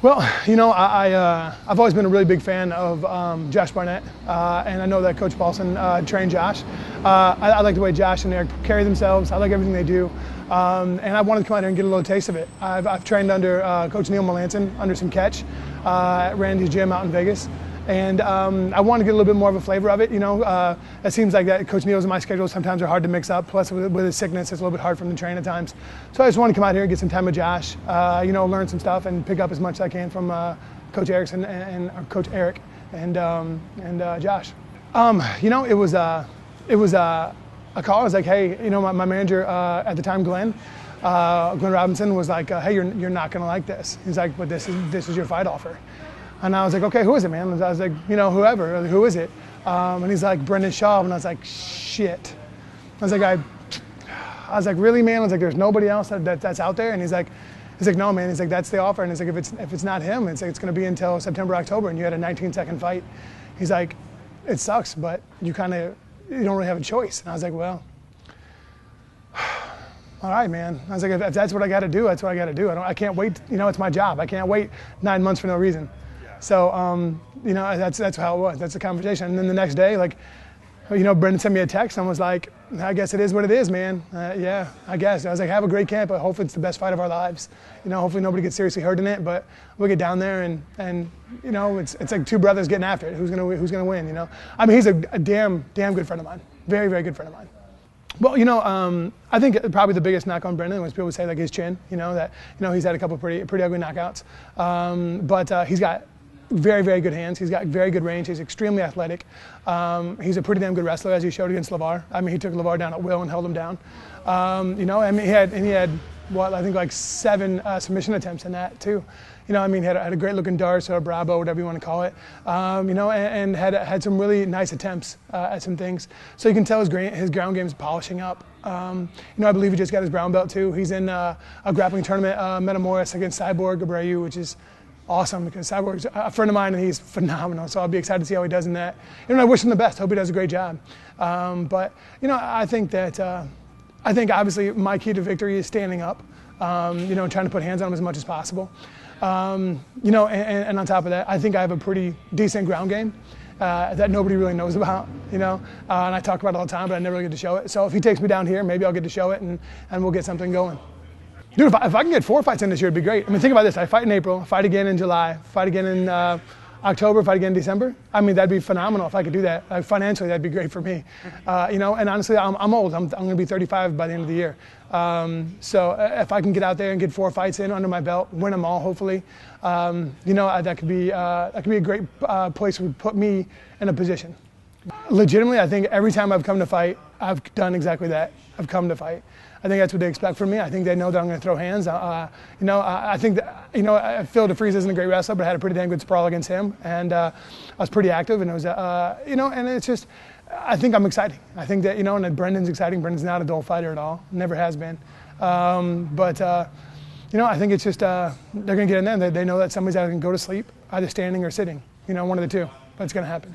Well, I've always been a really big fan of Josh Barnett, and I know that Coach Paulson trained Josh. I like the way Josh and Eric carry themselves. I like everything they do, and I wanted to come out here and get a little taste of it. I've trained under Coach Neil Melanson, under some catch, at Randy's gym out in Vegas. And I want to get a little bit more of a flavor of it. It seems like that Coach Neil's and my schedule sometimes are hard to mix up. Plus, with his sickness, it's a little bit hard for him to train at times. So I just want to come out here and get some time with Josh. Learn some stuff and pick up as much as I can from Coach Erickson and Coach Eric and Josh. It was a call. I was like, hey, my manager at the time, Glenn Robinson, was like, hey, you're not going to like this. He's like, but this is your fight offer. And I was like, okay, who is it, man? I was like, whoever, who is it? And he's like, Brendan Schaub. And I was like, shit. I was like, really, man? I was like, there's nobody else that's out there? And he's like, no, man. He's like, that's the offer. And he's like, if it's not him, it's going to be until September, October, and you had a 19-second fight. He's like, it sucks, but you don't really have a choice. And I was like, well, all right, man. I was like, if that's what I got to do, that's what I got to do. I can't wait. It's my job. I can't wait 9 months for no reason. So, that's how it was. That's the conversation. And then the next day, Brendan sent me a text and was like, I guess it is what it is, man. Yeah, I guess. I was like, have a great camp, but hopefully it's the best fight of our lives. Hopefully nobody gets seriously hurt in it, but we'll get down there and it's like two brothers getting after it. Who's gonna win, I mean, he's a damn good friend of mine. Very, very good friend of mine. Well, I think probably the biggest knock on Brendan was people would say like his chin, that he's had a couple pretty ugly knockouts. But he's got very, very good hands. He's got very good range. He's extremely athletic. He's a pretty damn good wrestler, as he showed against LeVar. I mean, he took LeVar down at will and held him down. He had I think like 7 submission attempts in that too. He had a great looking dart or a Bravo, whatever you want to call it. And had some really nice attempts at some things. So you can tell his ground game is polishing up. I believe he just got his brown belt too. He's in a grappling tournament, Metamoris against Cyborg Abreu, which is awesome because Cyborg's a friend of mine and he's phenomenal. So I'll be excited to see how he does in that. I wish him the best. Hope he does a great job. But I think obviously my key to victory is standing up. Trying to put hands on him as much as possible. And on top of that, I think I have a pretty decent ground game that nobody really knows about. And I talk about it all the time, but I never really get to show it. So if he takes me down here, maybe I'll get to show it and we'll get something going. Dude, if I can get 4 fights in this year, it'd be great. I mean, think about this. I fight in April, fight again in July, fight again in October, fight again in December. I mean, that'd be phenomenal if I could do that. Financially, that'd be great for me. And honestly, I'm old. I'm going to be 35 by the end of the year. So if I can get out there and get 4 fights in under my belt, win them all, hopefully, that could be a great place to put me in a position. Legitimately, I think every time I've come to fight, I've done exactly that. I've come to fight. I think that's what they expect from me. I think they know that I'm going to throw hands. I think that, Phil DeFries isn't a great wrestler, but I had a pretty damn good sprawl against him. And I was pretty active, and it was, and it's just, I think I'm exciting. I think that, and that Brendan's exciting. Brendan's not a dull fighter at all. Never has been. I think it's just, they're going to get in there. They know that somebody's either going to go to sleep, either standing or sitting. One of the two. But it's going to happen.